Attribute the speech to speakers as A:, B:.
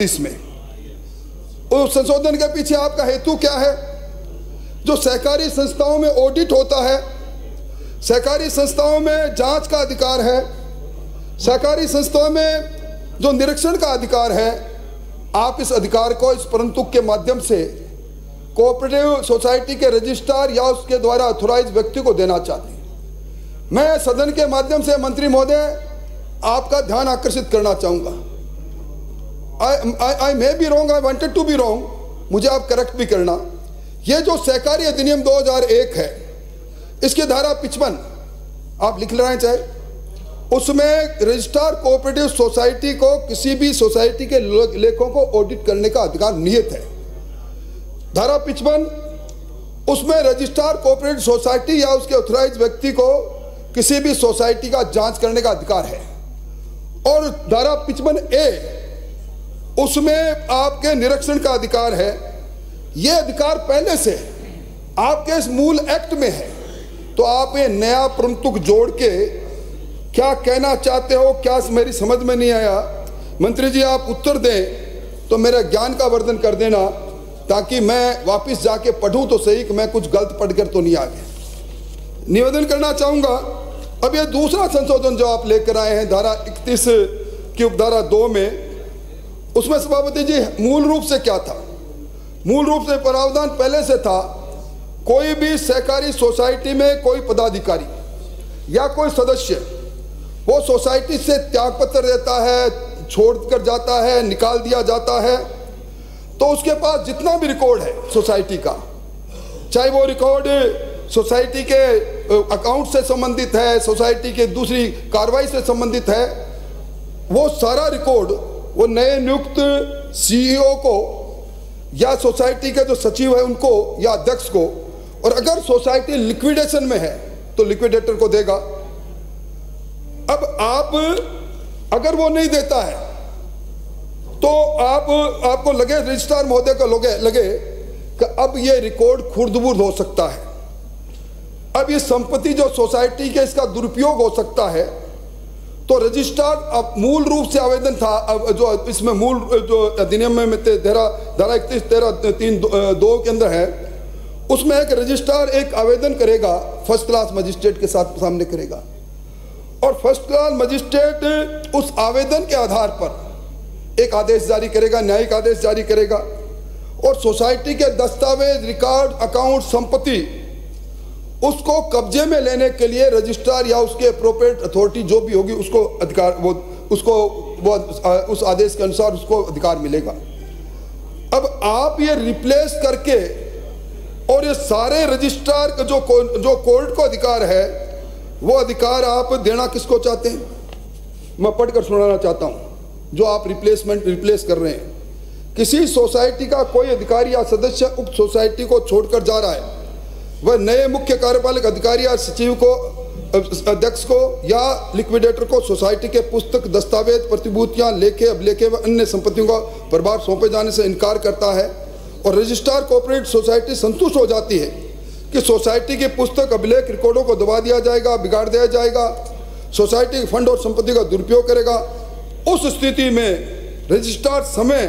A: इसमें उस संशोधन के पीछे आपका हेतु क्या है? जो सहकारी संस्थाओं में ऑडिट होता है, सहकारी संस्थाओं में जांच का अधिकार है, सहकारी संस्थाओं में जो निरीक्षण का अधिकार है, आप इस अधिकार को इस परंतुक के माध्यम से कोऑपरेटिव सोसाइटी के रजिस्ट्रार या उसके द्वारा ऑथोराइज व्यक्ति को देना चाहते हैं। मैं सदन के माध्यम से मंत्री महोदय आपका ध्यान आकर्षित करना चाहूँगा। I may be wrong, I wanted to be wrong, मुझे आप करेक्ट भी करना। ये जो सहकारी अधिनियम 2001 है, इसकी धारा 55 आप लिख लेना चाहे, उसमें रजिस्ट्रार कोऑपरेटिव सोसाइटी को किसी भी सोसाइटी के लेखों को ऑडिट करने का अधिकार निहित है। धारा 55 उसमें रजिस्ट्रार कोऑपरेटिव सोसाइटी या उसके ऑथराइज व्यक्ति को किसी भी सोसाइटी का जांच करने का अधिकार है। और धारा 55A उसमें आपके निरीक्षण का अधिकार है। यह अधिकार पहले से आपके इस मूल एक्ट में है, तो आप ये नया परंतुक जोड़ के क्या कहना चाहते हो, क्या मेरी समझ में नहीं आया। मंत्री जी आप उत्तर दें तो मेरा ज्ञान का वर्धन कर देना, ताकि मैं वापस जाके पढ़ूं तो सही कि मैं कुछ गलत पढ़कर तो नहीं आ गया। निवेदन करना चाहूँगा, अब ये दूसरा संशोधन जो आप लेकर आए हैं धारा 31 की उपधारा 2 में, उसमें सभापति जी मूल रूप से क्या था? मूल रूप से प्रावधान पहले से था, कोई भी सहकारी सोसाइटी में कोई पदाधिकारी या कोई सदस्य वो सोसाइटी से त्यागपत्र देता है, छोड़कर जाता है, निकाल दिया जाता है, तो उसके पास जितना भी रिकॉर्ड है सोसाइटी का, चाहे वो रिकॉर्ड सोसाइटी के अकाउंट से संबंधित है, सोसाइटी के दूसरी कार्रवाई से संबंधित है, वो सारा रिकॉर्ड वो नए नियुक्त सीईओ को या सोसाइटी के जो सचिव है उनको या अध्यक्ष को, और अगर सोसाइटी लिक्विडेशन में है तो लिक्विडेटर को देगा। अब आप अगर वो नहीं देता है तो आपको लगे, रजिस्ट्रार महोदय को लगे कि अब ये रिकॉर्ड खुर्द-बुर्द हो सकता है, अब ये संपत्ति जो सोसाइटी के इसका दुरुपयोग हो सकता है, तो रजिस्ट्रार अब मूल रूप से आवेदन था, अब जो इसमें मूल जो अधिनियम में धारा 31(3)(2) के अंदर है, उसमें एक रजिस्ट्रार एक आवेदन करेगा, फर्स्ट क्लास मजिस्ट्रेट के साथ सामने करेगा, और फर्स्ट क्लास मजिस्ट्रेट उस आवेदन के आधार पर एक आदेश जारी करेगा, न्यायिक आदेश जारी करेगा, और सोसाइटी के दस्तावेज, रिकॉर्ड, अकाउंट, संपत्ति उसको कब्जे में लेने के लिए रजिस्ट्रार या उसके एप्रोप्रिएट अथॉरिटी जो भी होगी उसको अधिकार, उस आदेश के अनुसार उसको अधिकार मिलेगा। अब आप ये रिप्लेस करके और ये सारे रजिस्ट्रार का जो कोर्ट को अधिकार है, वो अधिकार आप देना किसको चाहते हैं? मैं पढ़कर सुनाना चाहता हूँ जो आप रिप्लेस कर रहे हैं। किसी सोसाइटी का कोई अधिकारी या सदस्य उक्त सोसाइटी को छोड़कर जा रहा है, वह नए मुख्य कार्यपालक अधिकारी या सचिव को, अध्यक्ष को या लिक्विडेटर को सोसाइटी के पुस्तक, दस्तावेज, प्रतिभूतियां, लेखे, अभिलेखे व अन्य संपत्तियों का प्रभार सौंपे जाने से इनकार करता है, और रजिस्ट्रार कोऑपरेटिव सोसाइटी संतुष्ट हो जाती है कि सोसाइटी के पुस्तक, अभिलेख, रिकॉर्डों को दबा दिया जाएगा, बिगाड़ दिया जाएगा, सोसाइटी के फंड और संपत्ति का दुरुपयोग करेगा, उस स्थिति में रजिस्ट्रार समय